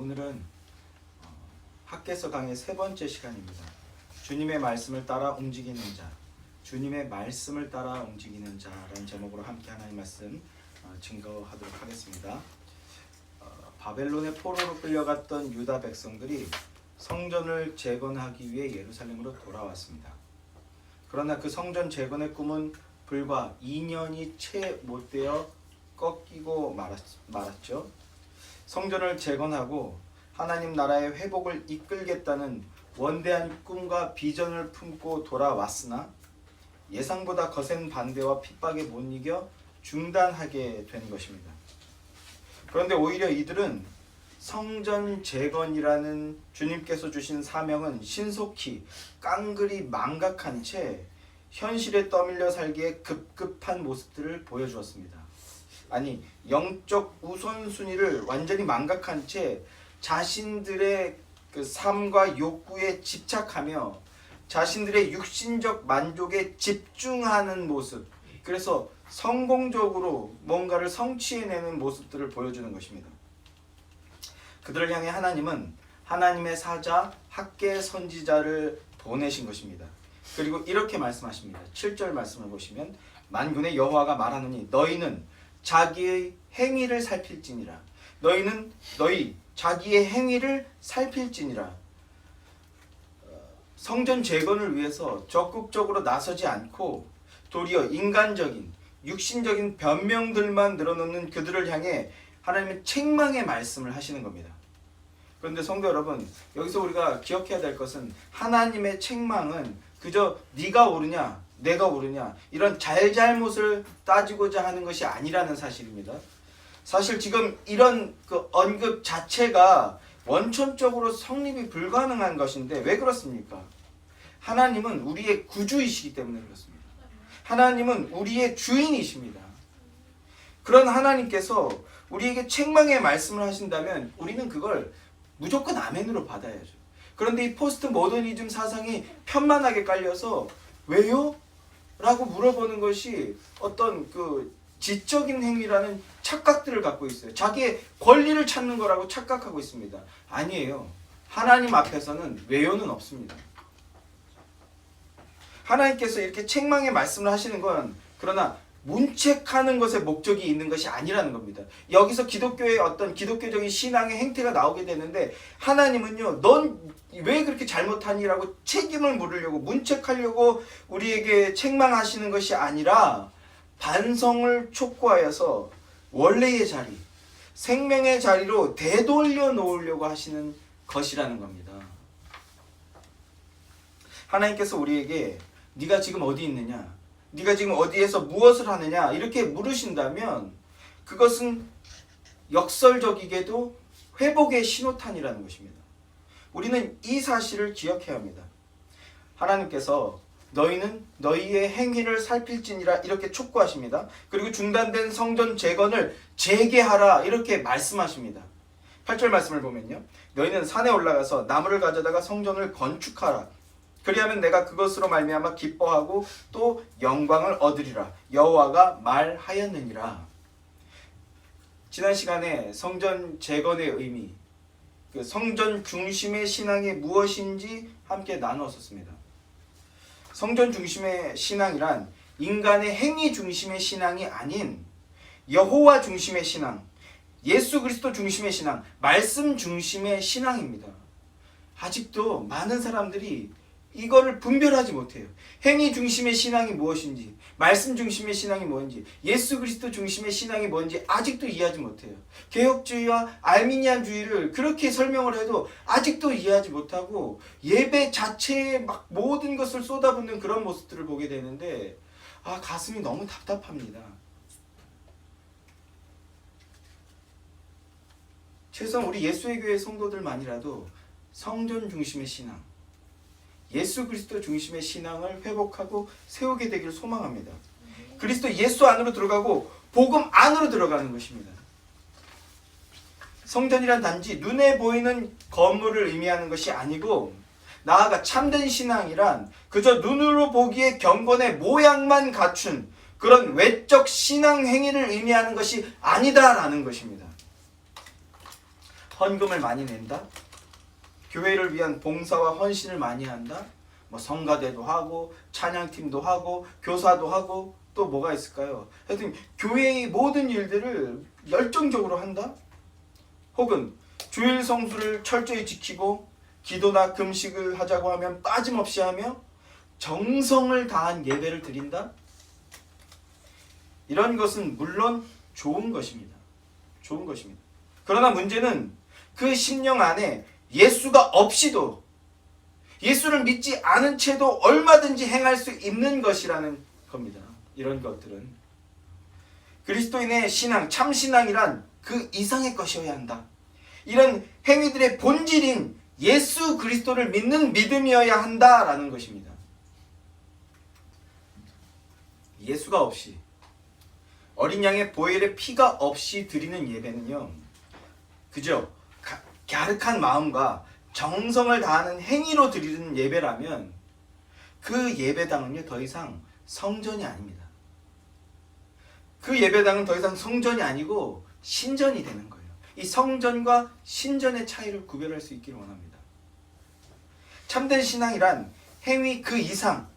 오늘은 학개서 강의 세 번째 시간입니다. 주님의 말씀을 따라 움직이는 자, 주님의 말씀을 따라 움직이는 자라는 제목으로 함께 하나님 말씀 증거하도록 하겠습니다. 바벨론의 포로로 끌려갔던 유다 백성들이 성전을 재건하기 위해 예루살렘으로 돌아왔습니다. 그러나 그 성전 재건의 꿈은 불과 2년이 채 못되어 꺾이고 말았죠. 성전을 재건하고 하나님 나라의 회복을 이끌겠다는 원대한 꿈과 비전을 품고 돌아왔으나 예상보다 거센 반대와 핍박에 못 이겨 중단하게 된 것입니다. 그런데 오히려 이들은 성전 재건이라는 주님께서 주신 사명은 신속히 깡그리 망각한 채 현실에 떠밀려 살기에 급급한 모습들을 보여주었습니다. 아니, 영적 우선순위를 완전히 망각한 채 자신들의 그 삶과 욕구에 집착하며 자신들의 육신적 만족에 집중하는 모습, 그래서 성공적으로 뭔가를 성취해내는 모습들을 보여주는 것입니다. 그들을 향해 하나님은 하나님의 사자 학개 선지자를 보내신 것입니다. 그리고 이렇게 말씀하십니다. 7절 말씀을 보시면 만군의 여호와가 말하노니 너희는 자기의 행위를 살필지니라. 너희 자기의 행위를 살필지니라. 성전 재건을 위해서 적극적으로 나서지 않고 도리어 인간적인 육신적인 변명들만 늘어놓는 그들을 향해 하나님은 책망의 말씀을 하시는 겁니다. 그런데 성도 여러분, 여기서 우리가 기억해야 될 것은 하나님의 책망은 그저 네가 옳으냐 내가 옳으냐 이런 잘잘못을 따지고자 하는 것이 아니라는 사실입니다. 사실 지금 이런 그 언급 자체가 원천적으로 성립이 불가능한 것인데 왜 그렇습니까? 하나님은 우리의 구주이시기 때문에 그렇습니다. 하나님은 우리의 주인이십니다. 그런 하나님께서 우리에게 책망의 말씀을 하신다면 우리는 그걸 무조건 아멘으로 받아야죠. 그런데 이 포스트 모더니즘 사상이 편만하게 깔려서 왜요? 라고 물어보는 것이 어떤 그 지적인 행위라는 착각들을 갖고 있어요. 자기의 권리를 찾는 거라고 착각하고 있습니다. 아니에요. 하나님 앞에서는 왜요는 없습니다. 하나님께서 이렇게 책망의 말씀을 하시는 건 그러나 문책하는 것에 목적이 있는 것이 아니라는 겁니다. 여기서 기독교의 어떤 기독교적인 신앙의 행태가 나오게 되는데 하나님은요, 넌 왜 그렇게 잘못하니라고 책임을 물으려고 문책하려고 우리에게 책망하시는 것이 아니라 반성을 촉구하여서 원래의 자리, 생명의 자리로 되돌려 놓으려고 하시는 것이라는 겁니다. 하나님께서 우리에게 네가 지금 어디 있느냐, 네가 지금 어디에서 무엇을 하느냐 이렇게 물으신다면 그것은 역설적이게도 회복의 신호탄이라는 것입니다. 우리는 이 사실을 기억해야 합니다. 하나님께서 너희는 너희의 행위를 살필지니라 이렇게 촉구하십니다. 그리고 중단된 성전 재건을 재개하라 이렇게 말씀하십니다. 8절 말씀을 보면요, 너희는 산에 올라가서 나무를 가져다가 성전을 건축하라. 그리하면 내가 그것으로 말미암아 기뻐하고 또 영광을 얻으리라. 여호와가 말하였느니라. 지난 시간에 성전 재건의 의미, 그 성전 중심의 신앙이 무엇인지 함께 나누었습니다. 성전 중심의 신앙이란 인간의 행위 중심의 신앙이 아닌 여호와 중심의 신앙, 예수 그리스도 중심의 신앙, 말씀 중심의 신앙입니다. 아직도 많은 사람들이 이거를 분별하지 못해요. 행위 중심의 신앙이 무엇인지, 말씀 중심의 신앙이 뭔지, 예수 그리스도 중심의 신앙이 뭔지 아직도 이해하지 못해요. 개혁주의와 알미니안주의를 그렇게 설명을 해도 아직도 이해하지 못하고 예배 자체에 막 모든 것을 쏟아붓는 그런 모습들을 보게 되는데 가슴이 너무 답답합니다. 최소한 우리 예수의 교회 성도들만이라도 성전 중심의 신앙, 예수 그리스도 중심의 신앙을 회복하고 세우게 되기를 소망합니다. 그리스도 예수 안으로 들어가고 복음 안으로 들어가는 것입니다. 성전이란 단지 눈에 보이는 건물을 의미하는 것이 아니고 나아가 참된 신앙이란 그저 눈으로 보기에 경건의 모양만 갖춘 그런 외적 신앙 행위를 의미하는 것이 아니다라는 것입니다. 헌금을 많이 낸다? 교회를 위한 봉사와 헌신을 많이 한다? 뭐 성가대도 하고 찬양팀도 하고 교사도 하고 또 뭐가 있을까요? 하여튼 교회의 모든 일들을 열정적으로 한다? 혹은 주일 성수를 철저히 지키고 기도나 금식을 하자고 하면 빠짐없이 하며 정성을 다한 예배를 드린다? 이런 것은 물론 좋은 것입니다. 좋은 것입니다. 그러나 문제는 그 심령 안에 예수가 없이도, 예수를 믿지 않은 채도 얼마든지 행할 수 있는 것이라는 겁니다. 이런 것들은 그리스도인의 신앙, 참신앙이란 그 이상의 것이어야 한다. 이런 행위들의 본질인 예수 그리스도를 믿는 믿음이어야 한다라는 것입니다. 예수가 없이, 어린 양의 보혈의 피가 없이 드리는 예배는요, 그죠? 갸륵한 마음과 정성을 다하는 행위로 드리는 예배라면 그 예배당은요, 더 이상 성전이 아닙니다. 그 예배당은 더 이상 성전이 아니고 신전이 되는 거예요. 이 성전과 신전의 차이를 구별할 수 있기를 원합니다. 참된 신앙이란 행위 그 이상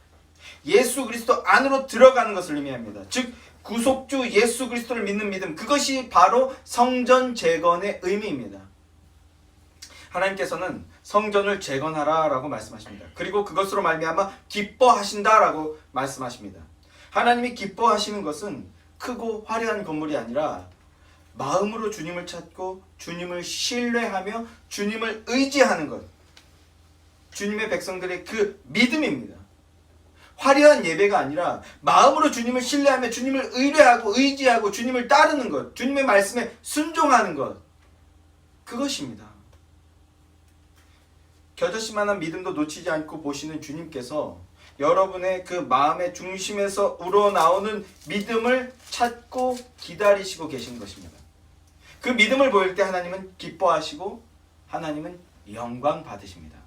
예수 그리스도 안으로 들어가는 것을 의미합니다. 즉 구속주 예수 그리스도를 믿는 믿음, 그것이 바로 성전 재건의 의미입니다. 하나님께서는 성전을 재건하라 라고 말씀하십니다. 그리고 그것으로 말미암아 기뻐하신다 라고 말씀하십니다. 하나님이 기뻐하시는 것은 크고 화려한 건물이 아니라 마음으로 주님을 찾고 주님을 신뢰하며 주님을 의지하는 것, 주님의 백성들의 그 믿음입니다. 화려한 예배가 아니라 마음으로 주님을 신뢰하며 주님을 의뢰하고 의지하고 주님을 따르는 것, 주님의 말씀에 순종하는 것, 그것입니다. 겨자씨만한 믿음도 놓치지 않고 보시는 주님께서 여러분의 그 마음의 중심에서 우러나오는 믿음을 찾고 기다리시고 계신 것입니다. 그 믿음을 보일 때 하나님은 기뻐하시고 하나님은 영광 받으십니다.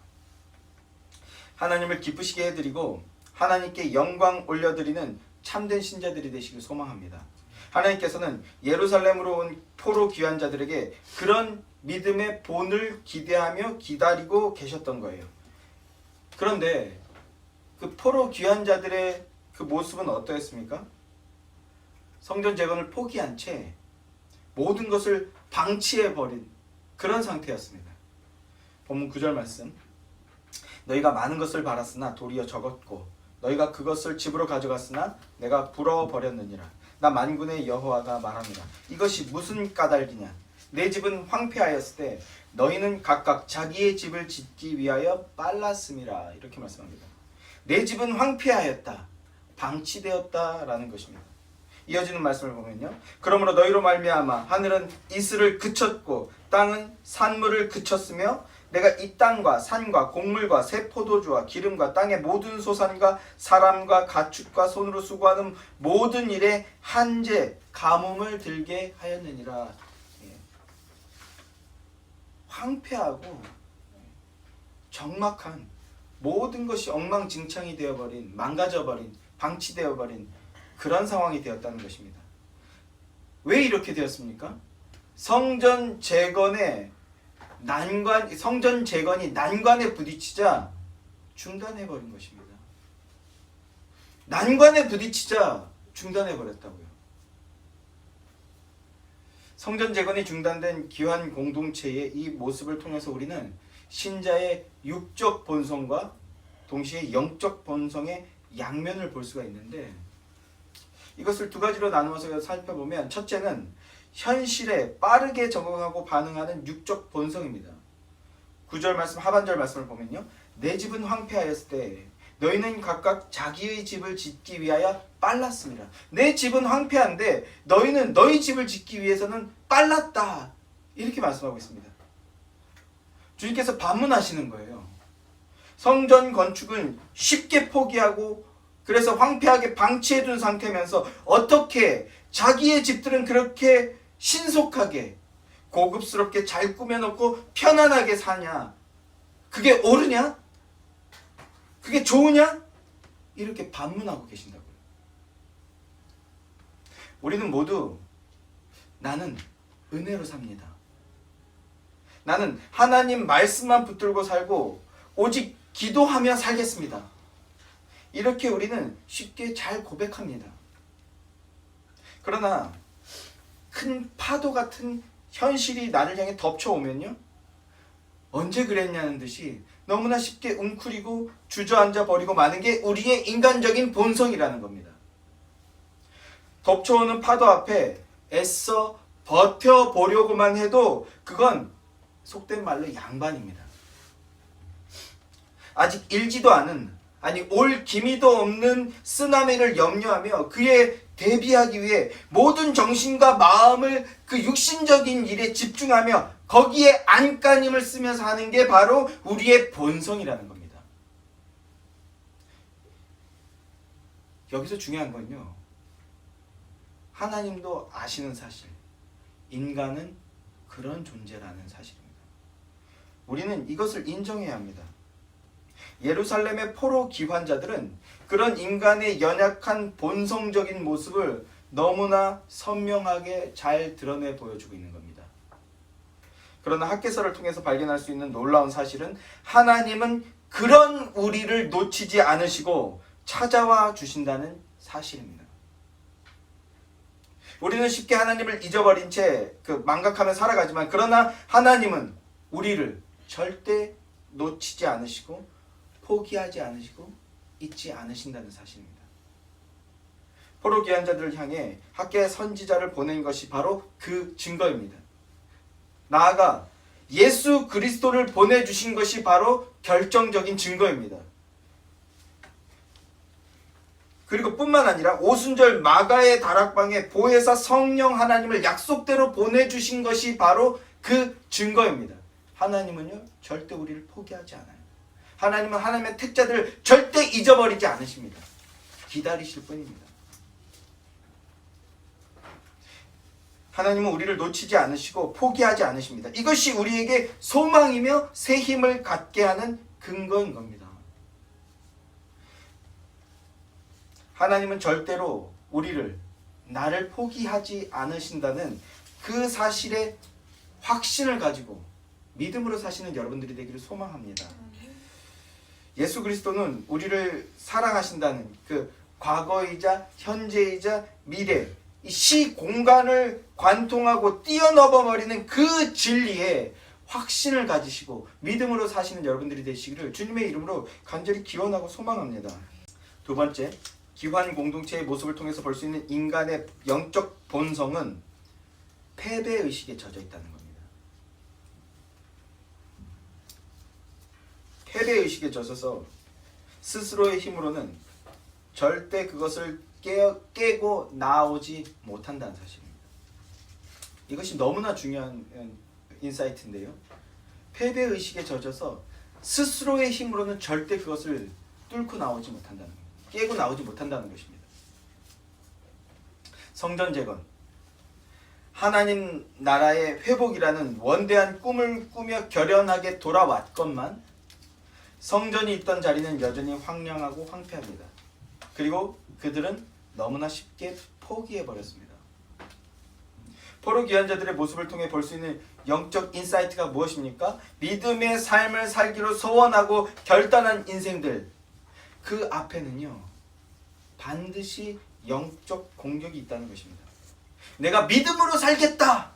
하나님을 기쁘시게 해드리고 하나님께 영광 올려드리는 참된 신자들이 되시길 소망합니다. 하나님께서는 예루살렘으로 온 포로 귀한 자들에게 그런 믿음의 본을 기대하며 기다리고 계셨던 거예요. 그런데 그 포로 귀한 자들의 그 모습은 어떠했습니까? 성전 재건을 포기한 채 모든 것을 방치해버린 그런 상태였습니다. 본문 9절 말씀, 너희가 많은 것을 바랐으나 도리어 적었고 너희가 그것을 집으로 가져갔으나 내가 부러워버렸느니라. 나 만군의 여호와가 말합니다. 이것이 무슨 까닭이냐? 내 집은 황폐하였을 때 너희는 각각 자기의 집을 짓기 위하여 빨랐음이라. 이렇게 말씀합니다. 내 집은 황폐하였다, 방치되었다라는 것입니다. 이어지는 말씀을 보면요, 그러므로 너희로 말미암아 하늘은 이슬을 그쳤고 땅은 산물을 그쳤으며 내가 이 땅과 산과 곡물과 새 포도주와 기름과 땅의 모든 소산과 사람과 가축과 손으로 수고하는 모든 일에 한제 가뭄을 들게 하였느니라. 황폐하고 적막한 모든 것이 엉망진창이 되어버린, 망가져버린, 방치되어버린 그런 상황이 되었다는 것입니다. 왜 이렇게 되었습니까? 성전 재건이 난관에 부딪히자 중단해버린 것입니다. 난관에 부딪히자 중단해버렸다고요. 성전 재건이 중단된 귀한 공동체의 이 모습을 통해서 우리는 신자의 육적 본성과 동시에 영적 본성의 양면을 볼 수가 있는데, 이것을 두 가지로 나누어서 살펴보면, 첫째는 현실에 빠르게 적응하고 반응하는 육적 본성입니다. 9절 말씀 하반절 말씀을 보면요, 내 집은 황폐하였을 때 너희는 각각 자기의 집을 짓기 위하여 빨랐습니다. 내 집은 황폐한데 너희는 너희 집을 짓기 위해서는 빨랐다, 이렇게 말씀하고 있습니다. 주님께서 반문하시는 거예요. 성전 건축은 쉽게 포기하고 그래서 황폐하게 방치해둔 상태면서 어떻게 자기의 집들은 그렇게 신속하게 고급스럽게 잘 꾸며놓고 편안하게 사냐? 그게 옳으냐? 그게 좋으냐? 이렇게 반문하고 계신다고요. 우리는 모두 나는 은혜로 삽니다, 나는 하나님 말씀만 붙들고 살고 오직 기도하며 살겠습니다. 이렇게 우리는 쉽게 잘 고백합니다. 그러나 큰 파도 같은 현실이 나를 향해 덮쳐오면요, 언제 그랬냐는 듯이 너무나 쉽게 웅크리고 주저앉아 버리고 마는 게 우리의 인간적인 본성이라는 겁니다. 덮쳐오는 파도 앞에 애써 버텨보려고만 해도 그건 속된 말로 양반입니다. 아직 일지도 않은, 아니 올 기미도 없는 쓰나미를 염려하며 그에 대비하기 위해 모든 정신과 마음을 그 육신적인 일에 집중하며 거기에 안간힘을 쓰면서 하는 게 바로 우리의 본성이라는 겁니다. 여기서 중요한 건요, 하나님도 아시는 사실, 인간은 그런 존재라는 사실입니다. 우리는 이것을 인정해야 합니다. 예루살렘의 포로 기환자들은 그런 인간의 연약한 본성적인 모습을 너무나 선명하게 잘 드러내 보여주고 있는 겁니다. 그러나 학개서를 통해서 발견할 수 있는 놀라운 사실은 하나님은 그런 우리를 놓치지 않으시고 찾아와 주신다는 사실입니다. 우리는 쉽게 하나님을 잊어버린 채 망각하며 살아가지만, 그러나 하나님은 우리를 절대 놓치지 않으시고 포기하지 않으시고 잊지 않으신다는 사실입니다. 포로 귀환자들을 향해 학개 선지자를 보낸 것이 바로 그 증거입니다. 나아가 예수 그리스도를 보내주신 것이 바로 결정적인 증거입니다. 그리고 뿐만 아니라 오순절 마가의 다락방에 보혜사 성령 하나님을 약속대로 보내주신 것이 바로 그 증거입니다. 하나님은요, 절대 우리를 포기하지 않아요. 하나님은 하나님의 택자들을 절대 잊어버리지 않으십니다. 기다리실 뿐입니다. 하나님은 우리를 놓치지 않으시고 포기하지 않으십니다. 이것이 우리에게 소망이며 새 힘을 갖게 하는 근거인 겁니다. 하나님은 절대로 우리를, 나를 포기하지 않으신다는 그 사실에 확신을 가지고 믿음으로 사시는 여러분들이 되기를 소망합니다. 예수 그리스도는 우리를 사랑하신다는 그 과거이자 현재이자 미래, 이 시공간을 관통하고 뛰어넘어버리는 그 진리에 확신을 가지시고 믿음으로 사시는 여러분들이 되시기를 주님의 이름으로 간절히 기원하고 소망합니다. 두 번째, 기환 공동체의 모습을 통해서 볼 수 있는 인간의 영적 본성은 패배의식에 젖어 있다는 겁니다. 패배의식에 젖어서 스스로의 힘으로는 절대 그것을 깨고 나오지 못한다는 사실입니다. 이것이 너무나 중요한 인사이트인데요. 패배의식에 젖어서 스스로의 힘으로는 절대 그것을 뚫고 나오지 못한다는 겁니다. 깨고 나오지 못한다는 것입니다. 성전 재건, 하나님 나라의 회복이라는 원대한 꿈을 꾸며 결연하게 돌아왔건만 성전이 있던 자리는 여전히 황량하고 황폐합니다. 그리고 그들은 너무나 쉽게 포기해버렸습니다. 포로 귀환자들의 모습을 통해 볼 수 있는 영적 인사이트가 무엇입니까? 믿음의 삶을 살기로 소원하고 결단한 인생들, 그 앞에는요, 반드시 영적 공격이 있다는 것입니다. 내가 믿음으로 살겠다!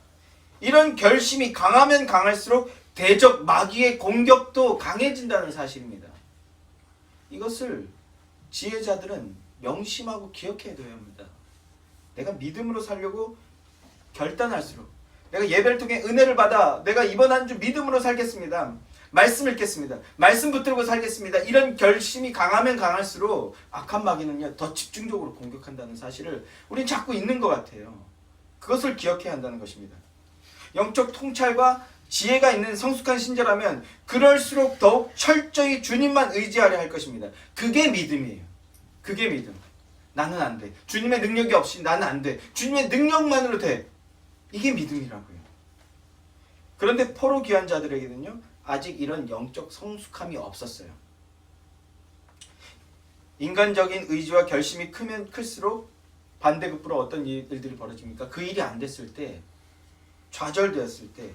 이런 결심이 강하면 강할수록 대적 마귀의 공격도 강해진다는 사실입니다. 이것을 지혜자들은 명심하고 기억해야 합니다. 내가 믿음으로 살려고 결단할수록, 내가 예배를 통해 은혜를 받아 내가 이번 한 주 믿음으로 살겠습니다. 말씀 읽겠습니다. 말씀 붙들고 살겠습니다. 이런 결심이 강하면 강할수록 악한 마귀는요, 더 집중적으로 공격한다는 사실을 우리는 자꾸 잊는 것 같아요. 그것을 기억해야 한다는 것입니다. 영적 통찰과 지혜가 있는 성숙한 신자라면 그럴수록 더욱 철저히 주님만 의지하려 할 것입니다. 그게 믿음이에요. 그게 믿음. 나는 안 돼. 주님의 능력이 없이 나는 안 돼. 주님의 능력만으로 돼. 이게 믿음이라고요. 그런데 포로 귀한 자들에게는요, 아직 이런 영적 성숙함이 없었어요. 인간적인 의지와 결심이 크면 클수록 반대급부로 어떤 일들이 벌어집니까? 그 일이 안 됐을 때, 좌절되었을 때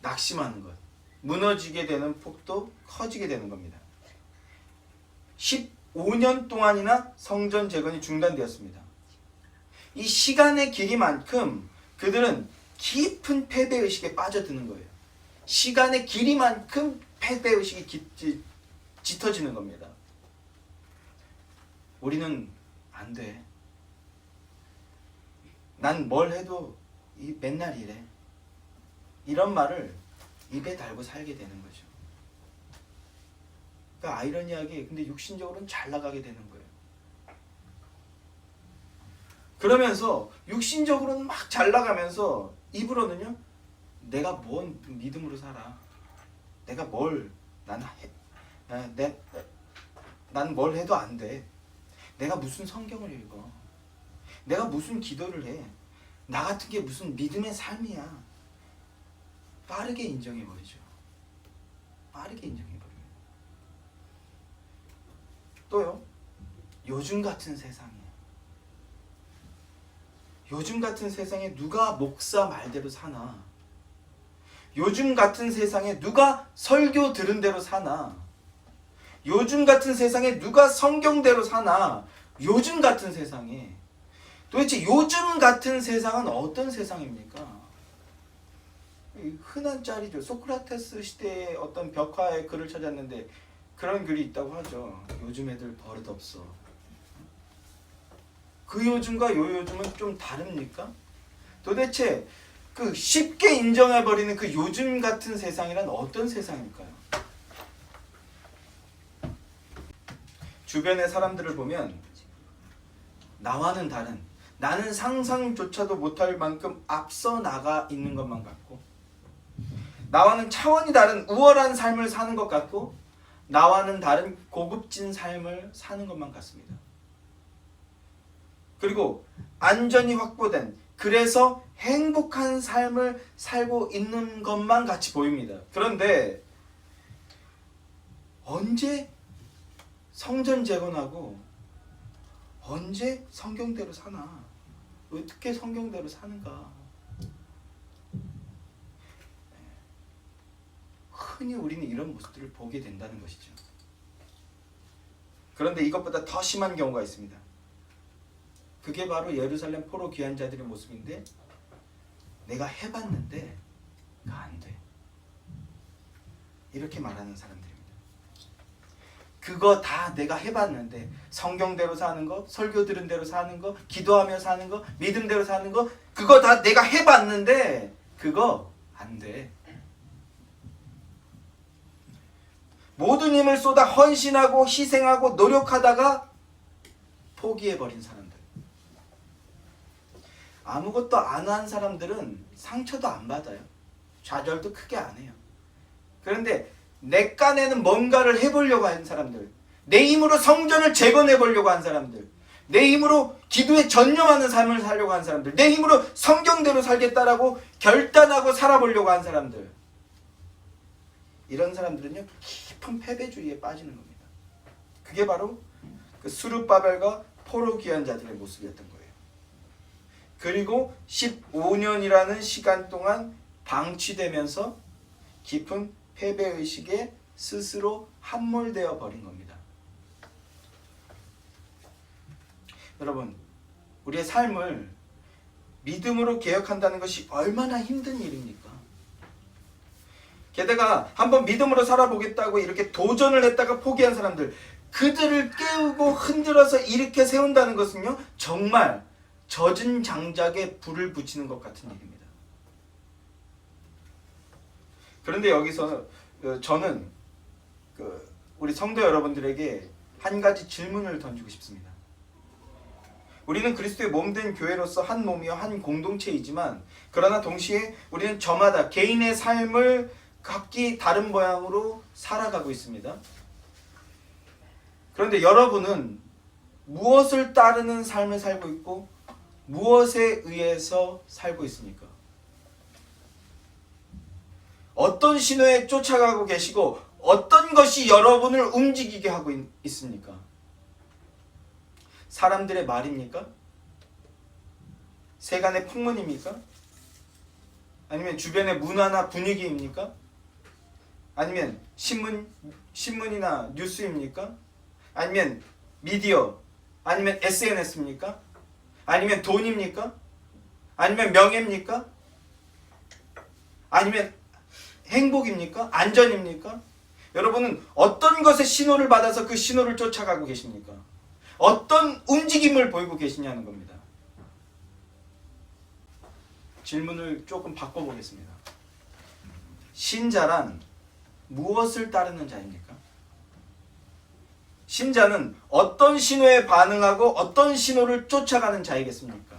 낙심하는 것, 무너지게 되는 폭도 커지게 되는 겁니다. 15년 동안이나 성전 재건이 중단되었습니다. 이 시간의 길이만큼 그들은 깊은 패배의식에 빠져드는 거예요. 시간의 길이만큼 패배의식이 짙어지는 겁니다. 우리는 안 돼. 난 뭘 해도 맨날 이래. 이런 말을 입에 달고 살게 되는 거죠. 그러니까 아이러니하게 근데 육신적으로는 잘 나가게 되는 거예요. 그러면서 육신적으로는 막 잘 나가면서 입으로는요, 내가 뭔 믿음으로 살아. 내가 뭘 난 뭘 해도 안 돼. 내가 무슨 성경을 읽어. 내가 무슨 기도를 해. 나 같은 게 무슨 믿음의 삶이야. 빠르게 인정해버리죠. 빠르게 인정해버려요. 또요, 요즘 같은 세상에 누가 목사 말대로 사나? 요즘 같은 세상에 누가 설교 들은 대로 사나? 요즘 같은 세상에 누가 성경대로 사나? 요즘 같은 세상에 도대체 요즘 같은 세상은 어떤 세상입니까? 흔한 짤이죠. 소크라테스 시대의 어떤 벽화의 글을 찾았는데 그런 글이 있다고 하죠. 요즘 애들 버릇없어. 그 요즘과 요 요즘은 좀 다릅니까? 도대체 그 쉽게 인정해버리는 그 요즘 같은 세상이란 어떤 세상일까요? 주변의 사람들을 보면 나와는 다른, 나는 상상조차도 못할 만큼 앞서 나가 있는 것만 같고, 나와는 차원이 다른 우월한 삶을 사는 것 같고, 나와는 다른 고급진 삶을 사는 것만 같습니다. 그리고 안전이 확보된, 그래서 행복한 삶을 살고 있는 것만 같이 보입니다. 그런데 언제 성전 재건하고 언제 성경대로 사나? 어떻게 성경대로 사는가? 흔히 우리는 이런 모습들을 보게 된다는 것이죠. 그런데 이것보다 더 심한 경우가 있습니다. 그게 바로 예루살렘 포로 귀한 자들의 모습인데, 내가 해봤는데 안 돼. 이렇게 말하는 사람들입니다. 그거 다 내가 해봤는데, 성경대로 사는 거, 설교 들은 대로 사는 거, 기도하며 사는 거, 믿음대로 사는 거, 그거 다 내가 해봤는데 그거 안 돼. 모든 힘을 쏟아 헌신하고 희생하고 노력하다가 포기해버린 사람들. 아무것도 안 한 사람들은 상처도 안 받아요. 좌절도 크게 안 해요. 그런데 내 깐에는 뭔가를 해보려고 하는 사람들, 내 힘으로 성전을 재건해보려고 하는 사람들, 내 힘으로 기도에 전념하는 삶을 살려고 하는 사람들, 내 힘으로 성경대로 살겠다라고 결단하고 살아보려고 하는 사람들, 이런 사람들은요, 깊은 패배주의에 빠지는 겁니다. 그게 바로 그 수르바벨과 포로 귀한 자들의 모습이었던 거예요. 그리고 15년이라는 시간 동안 방치되면서 깊은 패배의식에 스스로 함몰되어 버린 겁니다. 여러분, 우리의 삶을 믿음으로 개혁한다는 것이 얼마나 힘든 일입니까? 게다가 한번 믿음으로 살아보겠다고 이렇게 도전을 했다가 포기한 사람들, 그들을 깨우고 흔들어서 일으켜 세운다는 것은요, 정말 젖은 장작에 불을 붙이는 것 같은 일입니다. 그런데 여기서 저는 우리 성도 여러분들에게 한 가지 질문을 던지고 싶습니다. 우리는 그리스도의 몸된 교회로서 한 몸이요 한 공동체이지만, 그러나 동시에 우리는 저마다 개인의 삶을 각기 다른 모양으로 살아가고 있습니다. 그런데 여러분은 무엇을 따르는 삶을 살고 있고 무엇에 의해서 살고 있습니까? 어떤 신호에 쫓아가고 계시고 어떤 것이 여러분을 움직이게 하고 있습니까? 사람들의 말입니까? 세간의 풍문입니까? 아니면 주변의 문화나 분위기입니까? 아니면 신문이나 뉴스입니까? 아니면 미디어, 아니면 SNS입니까? 아니면 돈입니까? 아니면 명예입니까? 아니면 행복입니까? 안전입니까? 여러분은 어떤 것의 신호를 받아서 그 신호를 쫓아가고 계십니까? 어떤 움직임을 보이고 계시냐는 겁니다. 질문을 조금 바꿔보겠습니다. 신자란 무엇을 따르는 자입니까? 신자는 어떤 신호에 반응하고 어떤 신호를 쫓아가는 자이겠습니까?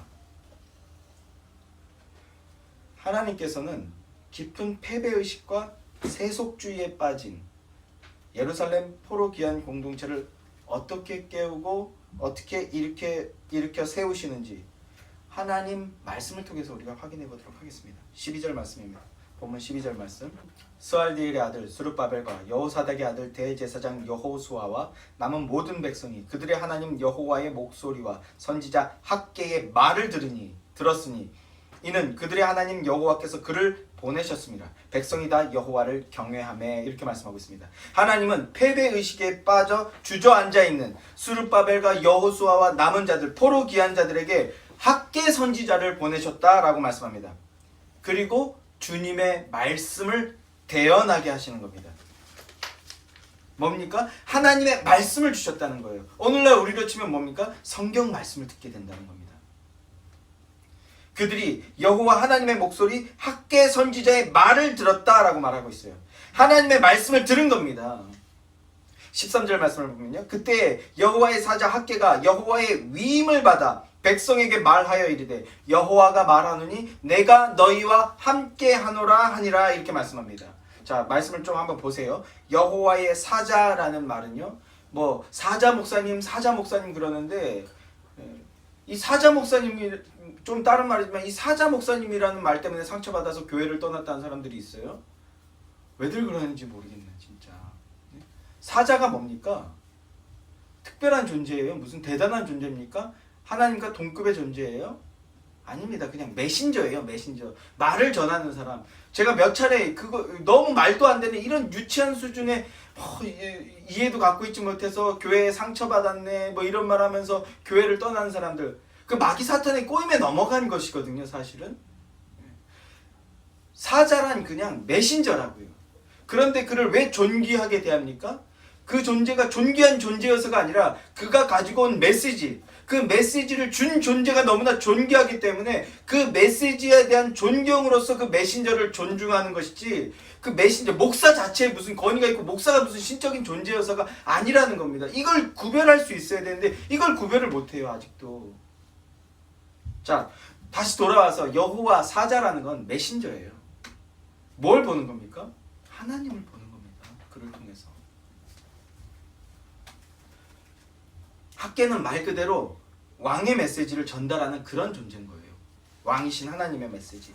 하나님께서는 깊은 패배의식과 세속주의에 빠진 예루살렘 포로 귀환 공동체를 어떻게 깨우고 어떻게 일으켜 세우시는지 하나님 말씀을 통해서 우리가 확인해 보도록 하겠습니다. 12절 말씀입니다. 본문 12절 말씀. 스알디엘의 아들 스룹바벨과 여호사닥의 아들 대제사장 여호수아와 남은 모든 백성이 그들의 하나님 여호와의 목소리와 선지자 학개의 말을 들었으니 이는 그들의 하나님 여호와께서 그를 보내셨습니다. 백성이 다 여호와를 경외하며 이렇게 말씀하고 있습니다. 하나님은 패배의식에 빠져 주저앉아 있는 스룹바벨과 여호수아와 남은 자들 포로 귀한 자들에게 학개 선지자를 보내셨다라고 말씀합니다. 그리고 주님의 말씀을 대언하게 하시는 겁니다. 뭡니까? 하나님의 말씀을 주셨다는 거예요. 오늘날 우리로 치면 뭡니까? 성경 말씀을 듣게 된다는 겁니다. 그들이 여호와 하나님의 목소리 학개 선지자의 말을 들었다라고 말하고 있어요. 하나님의 말씀을 들은 겁니다. 13절 말씀을 보면요. 그때 여호와의 사자 학개가 여호와의 위임을 받아 백성에게 말하여 이르되 여호와가 말하노니 내가 너희와 함께 하노라 하니라 이렇게 말씀합니다. 자, 말씀을 좀 한번 보세요. 여호와의 사자라는 말은요. 뭐 사자 목사님 그러는데 이 사자 목사님이 좀 다른 말이지만 이 사자 목사님이라는 말 때문에 상처받아서 교회를 떠났다는 사람들이 있어요. 왜들 그러는지 모르겠네 진짜. 사자가 뭡니까? 특별한 존재예요? 무슨 대단한 존재입니까? 하나님과 동급의 존재예요? 아닙니다. 그냥 메신저예요. 메신저. 말을 전하는 사람. 제가 몇 차례 그거 너무 말도 안 되는 이런 유치한 수준의 이해도 갖고 있지 못해서 교회에 상처받았네 뭐 이런 말 하면서 교회를 떠나는 사람들, 그 마귀 사탄의 꼬임에 넘어간 것이거든요. 사실은 사자란 그냥 메신저라고요. 그런데 그를 왜 존귀하게 대합니까? 그 존재가 존귀한 존재여서가 아니라 그가 가지고 온 메시지, 그 메시지를 준 존재가 너무나 존귀하기 때문에 그 메시지에 대한 존경으로서 그 메신저를 존중하는 것이지, 그 메신저 목사 자체에 무슨 권위가 있고 목사가 무슨 신적인 존재여서가 아니라는 겁니다. 이걸 구별할 수 있어야 되는데 이걸 구별을 못해요 아직도. 자, 다시 돌아와서 여호와 사자라는 건 메신저예요. 뭘 보는 겁니까? 하나님을 보는 겁니다. 그를 통해서. 학개는 말 그대로 왕의 메시지를 전달하는 그런 존재인 거예요. 왕이신 하나님의 메시지.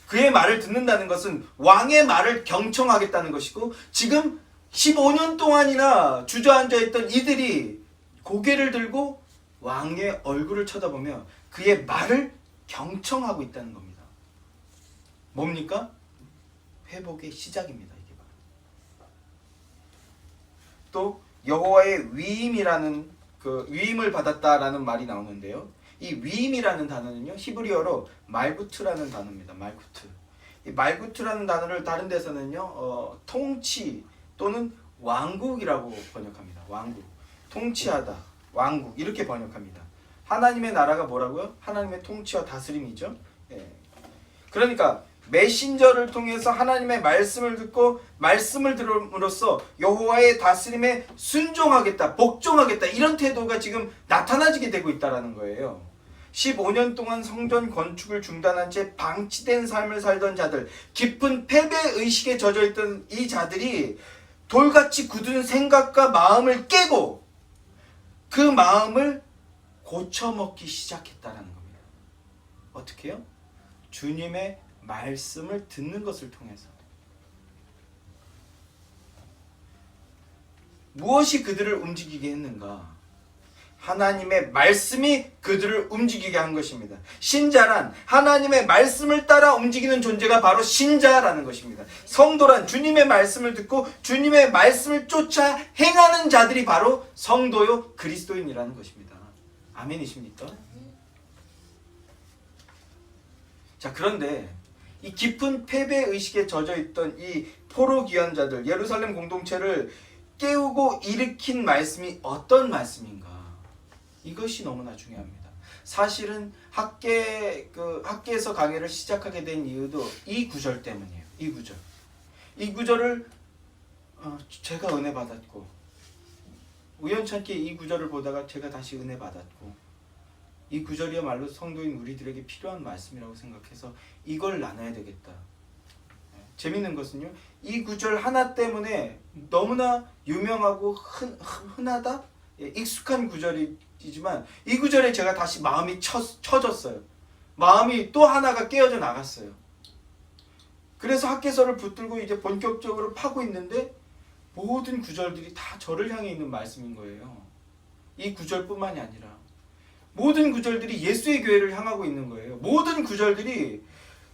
그의 말을 듣는다는 것은 왕의 말을 경청하겠다는 것이고, 지금 15년 동안이나 주저앉아 있던 이들이 고개를 들고 왕의 얼굴을 쳐다보며 그의 말을 경청하고 있다는 겁니다. 뭡니까? 회복의 시작입니다. 이게 바로. 또 여호와의 위임이라는 그 위임을 받았다라는 말이 나오는데요. 이 위임이라는 단어는요, 히브리어로 말구트라는 단어입니다. 말구트. 이 말구트라는 단어를 다른 데서는요, 통치 또는 왕국이라고 번역합니다. 왕국. 통치하다, 왕국 이렇게 번역합니다. 하나님의 나라가 뭐라고요? 하나님의 통치와 다스림이죠. 예. 그러니까 메신저를 통해서 하나님의 말씀을 듣고 말씀을 들음으로써 여호와의 다스림에 순종하겠다, 복종하겠다, 이런 태도가 지금 나타나지게 되고 있다는 거예요. 15년 동안 성전 건축을 중단한 채 방치된 삶을 살던 자들, 깊은 패배의식에 젖어있던 이 자들이 돌같이 굳은 생각과 마음을 깨고 그 마음을 고쳐먹기 시작했다는 겁니다. 어떻게요? 주님의 말씀을 듣는 것을 통해서. 무엇이 그들을 움직이게 했는가? 하나님의 말씀이 그들을 움직이게 한 것입니다. 신자란 하나님의 말씀을 따라 움직이는 존재가 바로 신자라는 것입니다. 성도란 주님의 말씀을 듣고 주님의 말씀을 쫓아 행하는 자들이 바로 성도요 그리스도인이라는 것입니다. 아멘이십니까? 자, 그런데 이 깊은 패배의식에 젖어있던 이 포로 귀환자들, 예루살렘 공동체를 깨우고 일으킨 말씀이 어떤 말씀인가? 이것이 너무나 중요합니다. 사실은 학계에서 강의를 시작하게 된 이유도 이 구절 때문이에요. 이 구절을 제가 은혜 받았고, 우연찮게 이 구절을 보다가 제가 다시 은혜 받았고, 이 구절이야말로 성도인 우리들에게 필요한 말씀이라고 생각해서 이걸 나눠야 되겠다. 재밌는 것은요, 이 구절 하나 때문에 너무나 유명하고 흔하다? 익숙한 구절이지만 이 구절에 제가 다시 마음이 쳐졌어요. 마음이 또 하나가 깨어져 나갔어요. 그래서 학개서를 붙들고 이제 본격적으로 파고 있는데 모든 구절들이 다 저를 향해 있는 말씀인 거예요. 이 구절뿐만이 아니라 모든 구절들이 예수의 교회를 향하고 있는 거예요. 모든 구절들이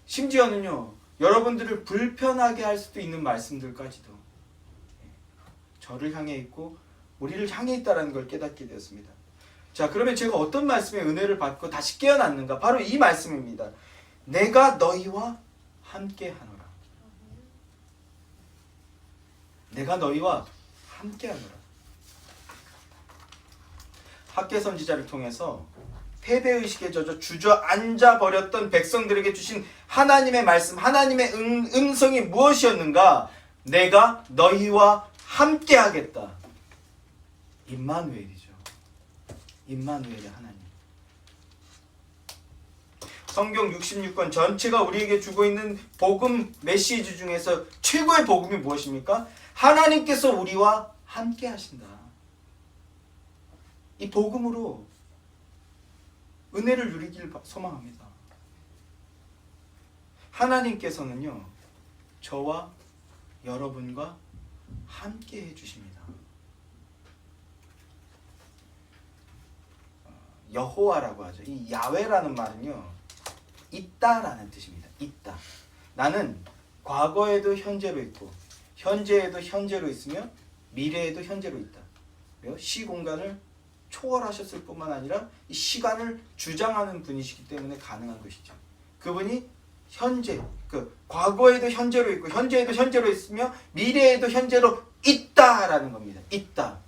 심지어는요, 여러분들을 불편하게 할 수도 있는 말씀들까지도 저를 향해 있고 우리를 향해 있다는 걸 깨닫게 되었습니다. 자, 그러면 제가 어떤 말씀에 은혜를 받고 다시 깨어났는가? 바로 이 말씀입니다. 내가 너희와 함께 하노라. 내가 너희와 함께 하노라. 학개 선지자를 통해서 패배의식에 젖어 주저앉아 버렸던 백성들에게 주신 하나님의 말씀, 하나님의 음성이 무엇이었는가? 내가 너희와 함께 하겠다. 임마누엘이죠. 임마누엘의 하나님. 성경 66권 전체가 우리에게 주고 있는 복음 메시지 중에서 최고의 복음이 무엇입니까? 하나님께서 우리와 함께 하신다. 이 복음으로 은혜를 누리길 소망합니다. 하나님께서는요, 저와 여러분과 함께 해주십니다. 여호와라고 하죠. 이 야훼라는 말은요, 있다라는 뜻입니다. 있다. 나는 과거에도 현재로 있고 현재에도 현재로 있으며 미래에도 현재로 있다. 시공간을 초월하셨을 뿐만 아니라 이 시간을 주장하는 분이시기 때문에 가능한 것이죠. 그분이 현재, 과거에도 현재로 있고 현재에도 현재로 있으며 미래에도 현재로 있다라는 겁니다. 있다.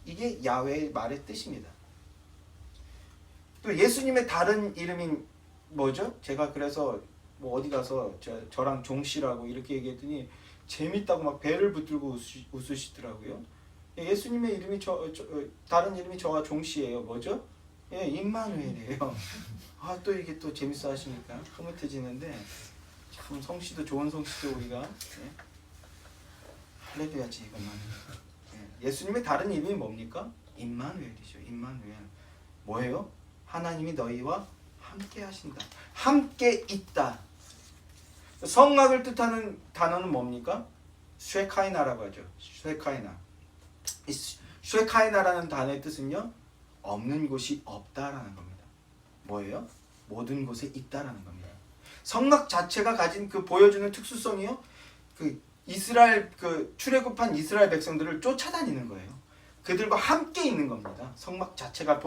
이게 야훼의 말의 뜻입니다. 또 예수님의 다른 이름인 뭐죠? 제가 그래서 뭐 어디 가서 저랑 종씨라고 이렇게 얘기했더니 재밌다고 막 배를 붙들고 웃으시더라고요. 예수님의 이름이 다른 이름이 저와 종씨예요. 뭐죠? 예, 임마누엘이에요. 아, 또 이게 또 재밌어 하시니까 흐뭇해지는데, 참 성씨도 좋은 성씨도 우리가 할렐루야지 이것만. 예수님의 다른 이름이 뭡니까? 임마누엘이죠. 임마누엘. 뭐예요? 하나님이 너희와 함께 하신다. 함께 있다. 성막을 뜻하는 단어는 뭡니까? 쉐카이나라고 하죠. 쉐카이나. 이 쉐카이나라는 단어의 뜻은요, 없는 곳이 없다라는 겁니다. 뭐예요? 모든 곳에 있다라는 겁니다. 성막 자체가 가진 그 보여주는 특수성이요, 이스라엘 출애굽한 이스라엘 백성들을 쫓아다니는 거예요. 그들과 함께 있는 겁니다. 성막 자체가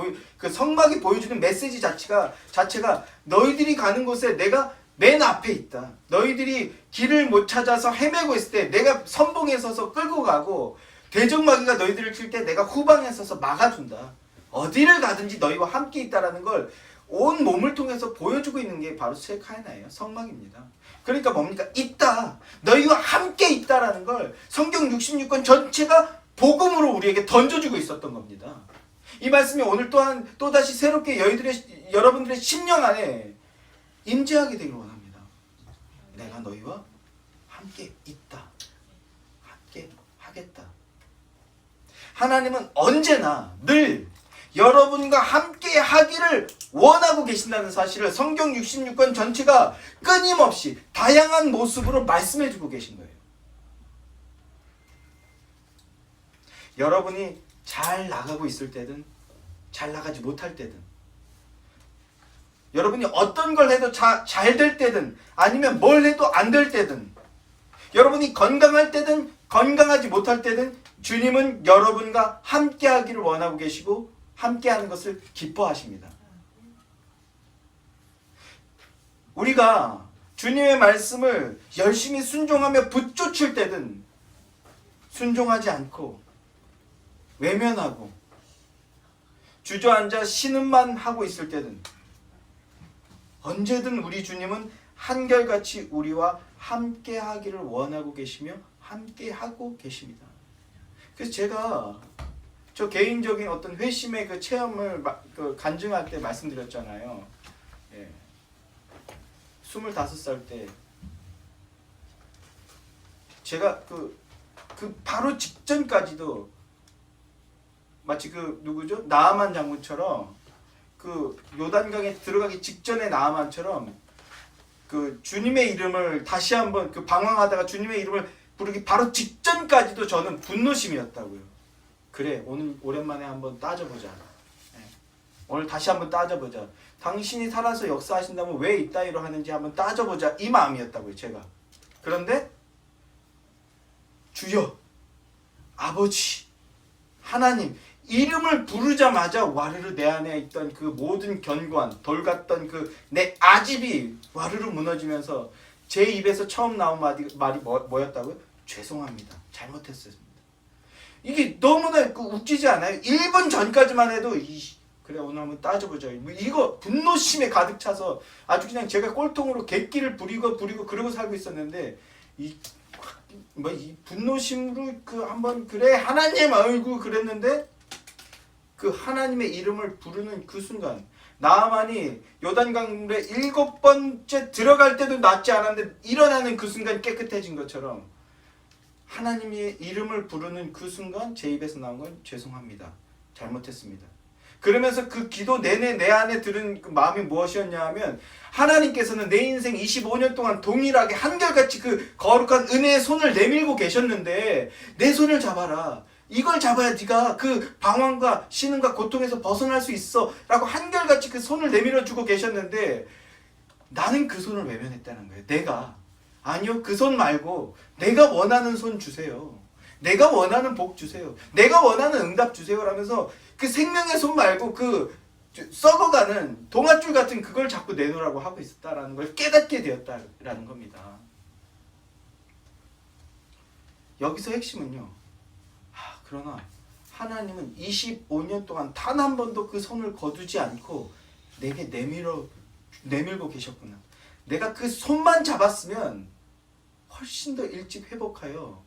성막이 보여주는 메시지 자체가 너희들이 가는 곳에 내가 맨 앞에 있다. 너희들이 길을 못 찾아서 헤매고 있을 때 내가 선봉에 서서 끌고 가고, 대적마귀가 너희들을 칠 때 내가 후방에 서서 막아준다. 어디를 가든지 너희와 함께 있다라는 걸 온 몸을 통해서 보여주고 있는 게 바로 쉐카이나예요. 성막입니다. 그러니까 뭡니까? 있다. 너희와 함께 있다라는 걸 성경 66권 전체가 복음으로 우리에게 던져주고 있었던 겁니다. 이 말씀이 오늘 또다시 새롭게 여러분들의 심령 안에 임재하게 되길 원합니다. 내가 너희와 함께 있다. 함께 하겠다. 하나님은 언제나 늘 여러분과 함께 하기를 원하고 계신다는 사실을 성경 66권 전체가 끊임없이 다양한 모습으로 말씀해주고 계신 거예요. 여러분이 잘 나가고 있을 때든 잘 나가지 못할 때든, 여러분이 어떤 걸 해도 잘 될 때든 아니면 뭘 해도 안 될 때든, 여러분이 건강할 때든 건강하지 못할 때든 주님은 여러분과 함께 하기를 원하고 계시고 함께 하는 것을 기뻐하십니다. 우리가 주님의 말씀을 열심히 순종하며 붙쫓을 때든 순종하지 않고 외면하고 주저앉아 신음만 하고 있을 때든 언제든 우리 주님은 한결같이 우리와 함께 하기를 원하고 계시며 함께 하고 계십니다. 그래서 제가 저 개인적인 어떤 회심의 그 체험을 간증할 때 말씀드렸잖아요. 예. 25살 때 제가 그 바로 직전까지도 마치 그 누구죠? 나아만 장군처럼 그 요단강에 들어가기 직전에 나아만처럼 그 주님의 이름을 다시 한번 그 방황하다가 주님의 이름을 부르기 바로 직전까지도 저는 분노심이었다고요. 그래, 오늘 오랜만에 한번 따져보자. 네. 오늘 다시 한번 따져보자. 당신이 살아서 역사하신다면 왜 이따위로 하는지 한번 따져보자. 이 마음이었다고요, 제가. 그런데 주여, 아버지, 하나님 이름을 부르자마자 와르르 내 안에 있던 그 모든 견고한 돌 같던 그 내 아집이 와르르 무너지면서 제 입에서 처음 나온 말이 뭐였다고요? 죄송합니다. 잘못했습니다. 이게 너무나 웃기지 않아요? 1분 전까지만 해도 그래 오늘 한번 따져보자. 이거 분노심에 가득 차서 아주 그냥 제가 꼴통으로 객기를 부리고 그러고 살고 있었는데 이 분노심으로 그 한번 그래 하나님 아이고 그랬는데 그 하나님의 이름을 부르는 그 순간 나아만이 요단강물에 7번째 들어갈 때도 낫지 않았는데 일어나는 그 순간 깨끗해진 것처럼 하나님의 이름을 부르는 그 순간 제 입에서 나온 건 죄송합니다. 잘못했습니다. 그러면서 그 기도 내내 내 안에 들은 그 마음이 무엇이었냐 하면 하나님께서는 내 인생 25년 동안 동일하게 한결같이 그 거룩한 은혜의 손을 내밀고 계셨는데 내 손을 잡아라. 이걸 잡아야 네가 그 방황과 신음과 고통에서 벗어날 수 있어 라고 한결같이 그 손을 내밀어 주고 계셨는데 나는 그 손을 외면했다는 거예요. 아니요, 그 손 말고 내가 원하는 손 주세요. 내가 원하는 복 주세요. 내가 원하는 응답 주세요 라면서 그 생명의 손 말고 그 썩어가는 동아줄 같은 그걸 자꾸 내놓으라고 하고 있었다라는 걸 깨닫게 되었다라는 겁니다. 여기서 핵심은요. 그러나 하나님은 25년 동안 단 한 번도 그 손을 거두지 않고 내게 내밀고 계셨구나. 내가 그 손만 잡았으면 훨씬 더 일찍 회복하여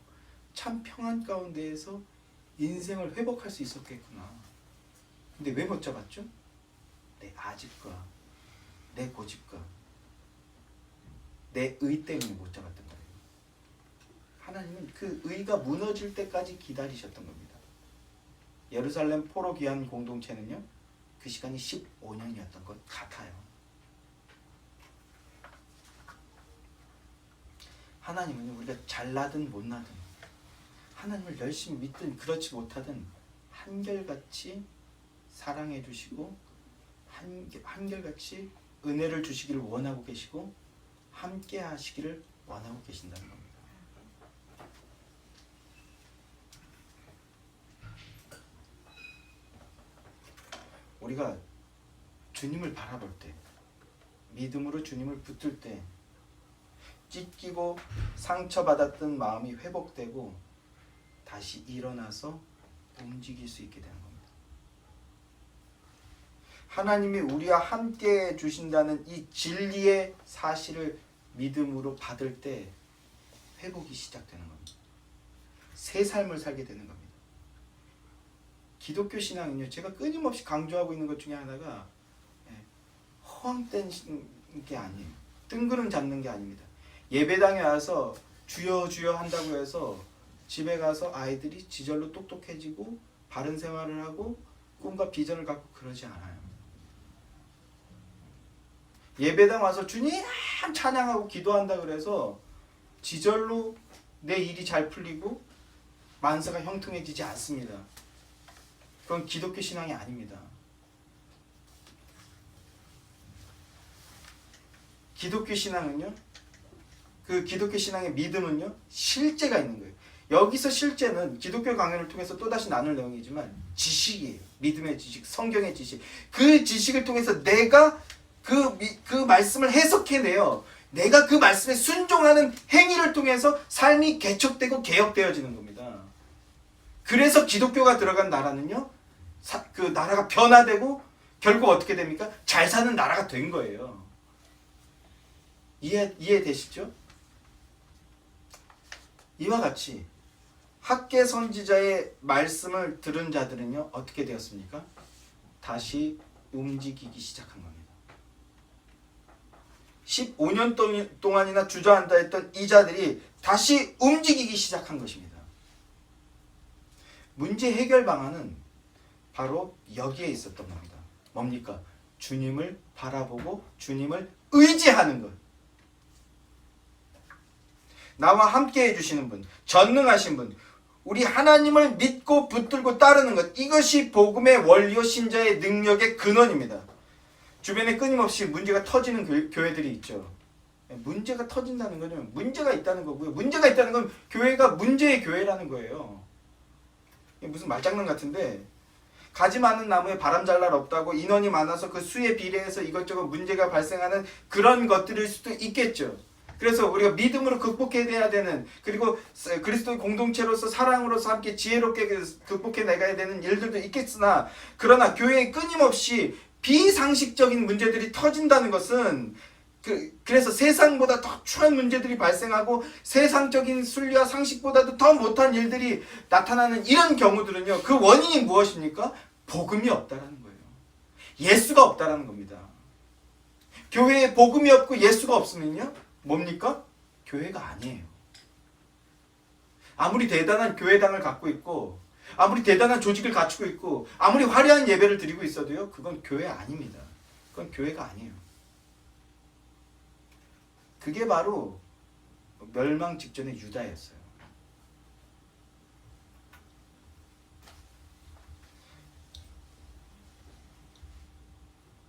참 평안 가운데에서 인생을 회복할 수 있었겠구나. 근데 왜 못 잡았죠? 내 아집과 내 고집과 내 의 때문에 못 잡았던 거예요. 하나님은 그 의가 무너질 때까지 기다리셨던 겁니다. 예루살렘 포로 귀환 공동체는요. 그 시간이 15년이었던 것 같아요. 하나님은 우리가 잘나든 못나든 하나님을 열심히 믿든 그렇지 못하든 한결같이 사랑해 주시고 한결같이 은혜를 주시기를 원하고 계시고 함께 하시기를 원하고 계신다는 겁니다. 우리가 주님을 바라볼 때 믿음으로 주님을 붙들 때 찢기고 상처받았던 마음이 회복되고 다시 일어나서 움직일 수 있게 되는 겁니다. 하나님이 우리와 함께 해 주신다는 이 진리의 사실을 믿음으로 받을 때 회복이 시작되는 겁니다. 새 삶을 살게 되는 겁니다. 기독교 신앙은요, 제가 끊임없이 강조하고 있는 것 중에 하나가 허황된 게 아니에요. 뜬구름 잡는 게 아닙니다. 예배당에 와서 주여 주여 한다고 해서 집에 가서 아이들이 지절로 똑똑해지고 바른 생활을 하고 꿈과 비전을 갖고 그러지 않아요. 예배당 와서 주님 찬양하고 기도한다 그래서 지절로 내 일이 잘 풀리고 만사가 형통해지지 않습니다. 그건 기독교 신앙이 아닙니다. 기독교 신앙은요, 그 기독교 신앙의 믿음은요, 실제가 있는 거예요. 여기서 실제는 기독교 강연을 통해서 또다시 나눌 내용이지만 지식이에요. 믿음의 지식, 성경의 지식. 그 지식을 통해서 내가 그 말씀을 해석해내요. 내가 그 말씀에 순종하는 행위를 통해서 삶이 개척되고 개혁되어지는 겁니다. 그래서 기독교가 들어간 나라는요, 그 나라가 변화되고 결국 어떻게 됩니까? 잘 사는 나라가 된 거예요. 이해되시죠? 이와 같이 학계 선지자의 말씀을 들은 자들은요, 어떻게 되었습니까? 다시 움직이기 시작한 겁니다. 15년 동안이나 주저앉아 있던 이 자들이 다시 움직이기 시작한 것입니다. 문제 해결 방안은 바로 여기에 있었던 겁니다. 뭡니까? 주님을 바라보고 주님을 의지하는 것. 나와 함께 해주시는 분, 전능하신 분, 우리 하나님을 믿고 붙들고 따르는 것, 이것이 복음의 원리요 신자의 능력의 근원입니다. 주변에 끊임없이 문제가 터지는 교회들이 있죠. 문제가 터진다는 거는 문제가 있다는 거고요. 문제가 있다는 건 교회가 문제의 교회라는 거예요. 무슨 말장난 같은데, 가지 많은 나무에 바람 잘 날 없다고, 인원이 많아서 그 수에 비례해서 이것저것 문제가 발생하는 그런 것들일 수도 있겠죠. 그래서 우리가 믿음으로 극복해야 되는, 그리고 그리스도의 공동체로서 사랑으로서 함께 지혜롭게 극복해 나가야 되는 일들도 있겠으나, 그러나 교회에 끊임없이 비상식적인 문제들이 터진다는 것은 그래서 세상보다 더 추한 문제들이 발생하고 세상적인 순리와 상식보다도 더 못한 일들이 나타나는 이런 경우들은요, 그 원인이 무엇입니까? 복음이 없다라는 거예요. 예수가 없다라는 겁니다. 교회에 복음이 없고 예수가 없으면요, 뭡니까? 교회가 아니에요. 아무리 대단한 교회당을 갖고 있고, 아무리 대단한 조직을 갖추고 있고, 아무리 화려한 예배를 드리고 있어도요, 그건 교회 아닙니다. 그건 교회가 아니에요. 그게 바로 멸망 직전의 유다였어요.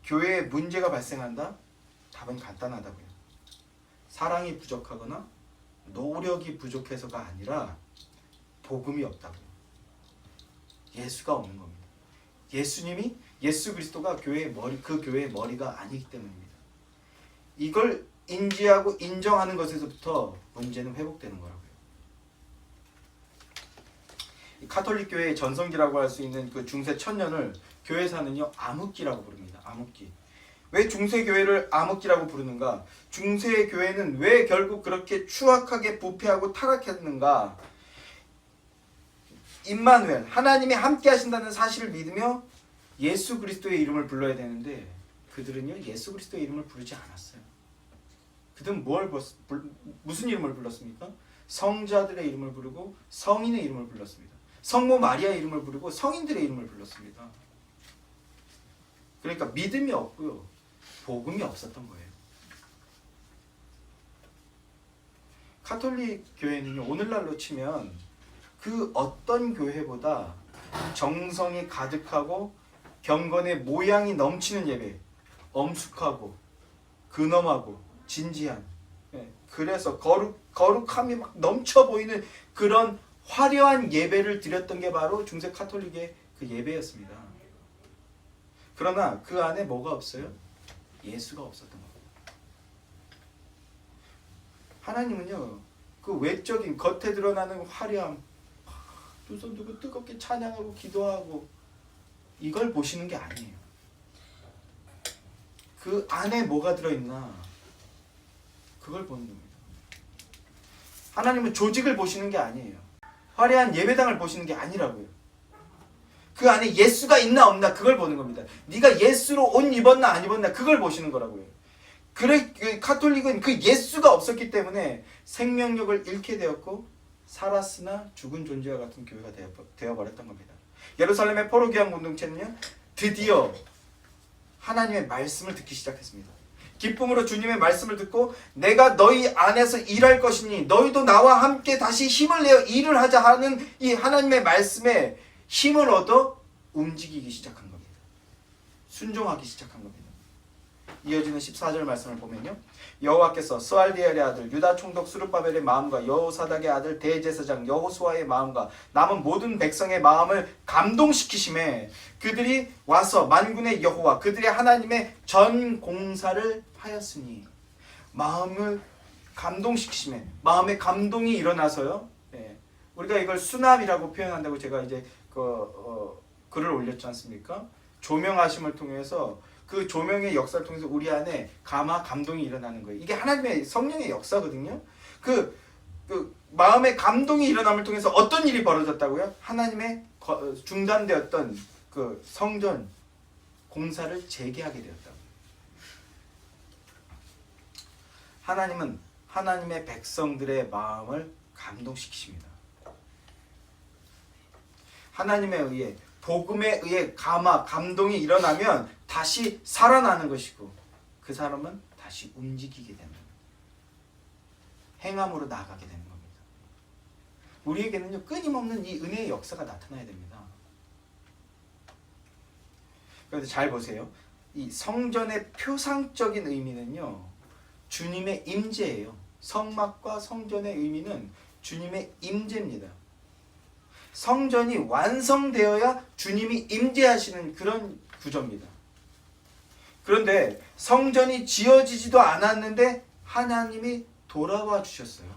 교회에 문제가 발생한다? 답은 간단하다고요. 사랑이 부족하거나 노력이 부족해서가 아니라 복음이 없다고요. 예수가 없는 겁니다. 예수님이, 예수 그리스도가 교회의 머리, 그 교회의 머리가 아니기 때문입니다. 이걸 인지하고 인정하는 것에서부터 문제는 회복되는 거라고요. 이 가톨릭 교회의 전성기라고 할 수 있는 그 중세 천년을 교회사는요, 암흑기라고 부릅니다. 암흑기. 왜 중세 교회를 암흑기라고 부르는가? 중세 교회는 왜 결국 그렇게 추악하게 부패하고 타락했는가? 임마누엘, 하나님이 함께 하신다는 사실을 믿으며 예수 그리스도의 이름을 불러야 되는데, 그들은요, 예수 그리스도의 이름을 부르지 않았어요. 그들은 무슨 이름을 불렀습니까? 성자들의 이름을 부르고 성인의 이름을 불렀습니다. 성모 마리아의 이름을 부르고 성인들의 이름을 불렀습니다. 그러니까 믿음이 없고요, 복음이 없었던 거예요. 가톨릭 교회는요, 오늘날로 치면 그 어떤 교회보다 정성이 가득하고 경건의 모양이 넘치는 예배, 엄숙하고 근엄하고 진지한, 그래서 거룩함이 막 넘쳐 보이는 그런 화려한 예배를 드렸던 게 바로 중세 가톨릭의 그 예배였습니다. 그러나 그 안에 뭐가 없어요? 예수가 없었던 겁니다. 하나님은요, 그 외적인 겉에 드러나는 화려함, 두 손 들고 뜨겁게 찬양하고 기도하고, 이걸 보시는 게 아니에요. 그 안에 뭐가 들어있나, 그걸 보는 겁니다. 하나님은 조직을 보시는 게 아니에요. 화려한 예배당을 보시는 게 아니라고요. 그 안에 예수가 있나 없나, 그걸 보는 겁니다. 네가 예수로 옷 입었나 안 입었나, 그걸 보시는 거라고요. 그래, 가톨릭은 그 예수가 없었기 때문에 생명력을 잃게 되었고, 살았으나 죽은 존재와 같은 교회가 되어버렸던 겁니다. 예루살렘의 포로기한 공동체는요, 드디어 하나님의 말씀을 듣기 시작했습니다. 기쁨으로 주님의 말씀을 듣고, 내가 너희 안에서 일할 것이니 너희도 나와 함께 다시 힘을 내어 일을 하자 하는 이 하나님의 말씀에 힘을 얻어 움직이기 시작한 겁니다. 순종하기 시작한 겁니다. 이어지는 14절 말씀을 보면요. 여호와께서 스알디엘의 아들 유다 총독 스룹바벨의 마음과 여호사닥의 아들 대제사장 여호수아의 마음과 남은 모든 백성의 마음을 감동시키심에 그들이 와서 만군의 여호와 그들의 하나님의 전 공사를 하였으니 마음을 감동시키심에 마음에 감동이 일어나서요. 예, 우리가 이걸 수납이라고 표현한다고 제가 이제 글을 올렸지 않습니까? 조명하심을 통해서 그 조명의 역사를 통해서 우리 안에 감동이 일어나는 거예요. 이게 하나님의 성령의 역사거든요. 그 마음의 감동이 일어남을 통해서 어떤 일이 벌어졌다고요? 하나님의 중단되었던 그 성전 공사를 재개하게 되었다고. 하나님은 하나님의 백성들의 마음을 감동시키십니다. 하나님에 의해 복음에 의해 감동이 일어나면 다시 살아나는 것이고 그 사람은 다시 움직이게 되는 겁니다. 행함으로 나아가게 되는 겁니다. 우리에게는요 끊임없는 이 은혜의 역사가 나타나야 됩니다. 그런데 잘 보세요. 이 성전의 표상적인 의미는요 주님의 임재예요. 성막과 성전의 의미는 주님의 임재입니다. 성전이 완성되어야 주님이 임재하시는 그런 구조입니다. 그런데 성전이 지어지지도 않았는데 하나님이 돌아와 주셨어요.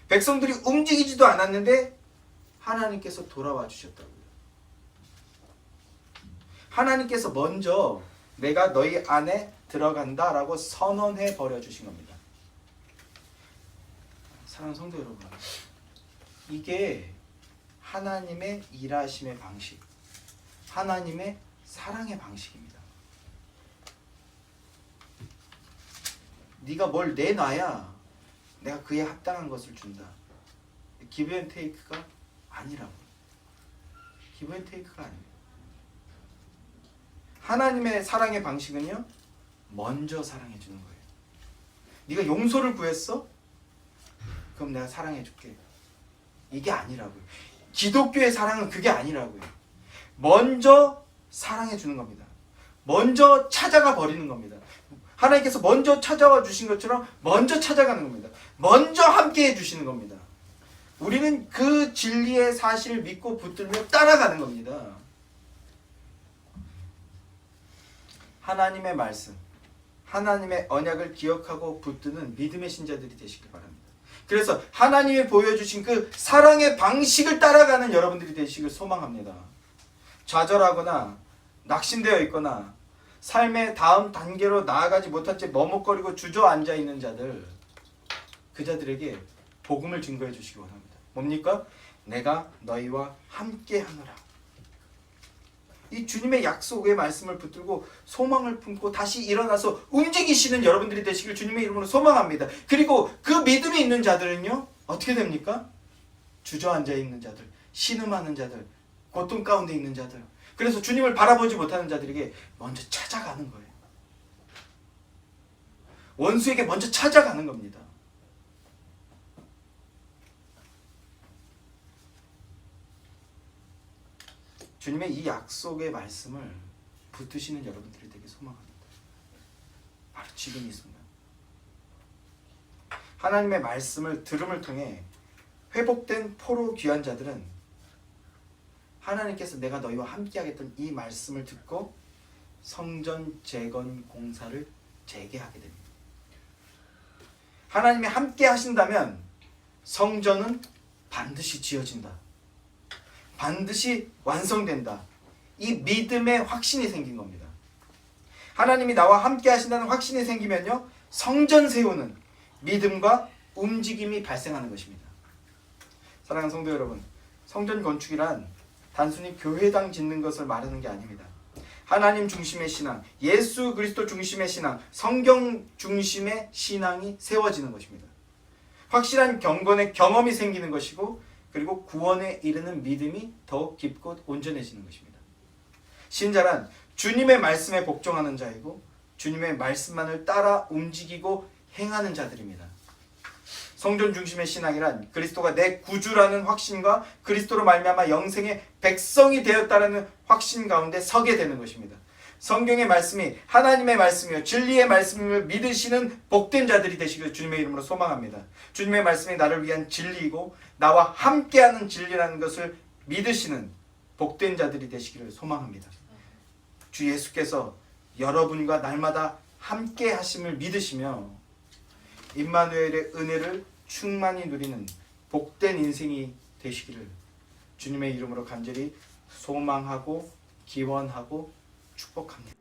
백성들이 움직이지도 않았는데 하나님께서 돌아와 주셨다고요. 하나님께서 먼저 내가 너희 안에 들어간다 라고 선언해 버려 주신 겁니다. 사랑하는 성도 여러분, 이게 하나님의 일하심의 방식, 하나님의 사랑의 방식입니다. 네가 뭘 내놔야 내가 그에 합당한 것을 준다. 기브 앤 테이크가 아니라고. 기브 앤 테이크가 아닙니다. 하나님의 사랑의 방식은요 먼저 사랑해 주는 거예요. 네가 용서를 구했어? 그럼 내가 사랑해 줄게. 이게 아니라고요. 기독교의 사랑은 그게 아니라고요. 먼저 사랑해 주는 겁니다. 먼저 찾아가 버리는 겁니다. 하나님께서 먼저 찾아와 주신 것처럼 먼저 찾아가는 겁니다. 먼저 함께 해 주시는 겁니다. 우리는 그 진리의 사실을 믿고 붙들며 따라가는 겁니다. 하나님의 말씀, 하나님의 언약을 기억하고 붙드는 믿음의 신자들이 되시길 바랍니다. 그래서 하나님이 보여주신 그 사랑의 방식을 따라가는 여러분들이 되시길 소망합니다. 좌절하거나 낙심되어 있거나 삶의 다음 단계로 나아가지 못한 채 머뭇거리고 주저앉아 있는 자들, 그 자들에게 복음을 증거해 주시기 원합니다. 뭡니까? 내가 너희와 함께 하노라. 이 주님의 약속의 말씀을 붙들고 소망을 품고 다시 일어나서 움직이시는 여러분들이 되시길 주님의 이름으로 소망합니다. 그리고 그 믿음이 있는 자들은요 어떻게 됩니까? 주저앉아 있는 자들, 신음하는 자들, 고통 가운데 있는 자들, 그래서 주님을 바라보지 못하는 자들에게 먼저 찾아가는 거예요. 원수에게 먼저 찾아가는 겁니다. 주님의 이 약속의 말씀을 붙드시는 여러분들이 되게 소망합니다. 바로 지금 이 순간. 하나님의 말씀을 들음을 통해 회복된 포로 귀한 자들은 하나님께서 내가 너희와 함께 하겠다는 이 말씀을 듣고 성전 재건 공사를 재개하게 됩니다. 하나님이 함께 하신다면 성전은 반드시 지어진다. 반드시 완성된다. 이 믿음의 확신이 생긴 겁니다. 하나님이 나와 함께 하신다는 확신이 생기면요 성전 세우는 믿음과 움직임이 발생하는 것입니다. 사랑하는 성도 여러분, 성전 건축이란 단순히 교회당 짓는 것을 말하는 게 아닙니다. 하나님 중심의 신앙, 예수 그리스도 중심의 신앙, 성경 중심의 신앙이 세워지는 것입니다. 확실한 경건의 경험이 생기는 것이고, 그리고 구원에 이르는 믿음이 더욱 깊고 온전해지는 것입니다. 신자란 주님의 말씀에 복종하는 자이고 주님의 말씀만을 따라 움직이고 행하는 자들입니다. 성전 중심의 신앙이란 그리스도가 내 구주라는 확신과 그리스도로 말미암아 영생의 백성이 되었다라는 확신 가운데 서게 되는 것입니다. 성경의 말씀이 하나님의 말씀이요 진리의 말씀을 믿으시는 복된 자들이 되시기를 주님의 이름으로 소망합니다. 주님의 말씀이 나를 위한 진리이고 나와 함께하는 진리라는 것을 믿으시는 복된 자들이 되시기를 소망합니다. 주 예수께서 여러분과 날마다 함께 하심을 믿으시며 임마누엘의 은혜를 충만히 누리는 복된 인생이 되시기를 주님의 이름으로 간절히 소망하고 기원하고 축복합니다.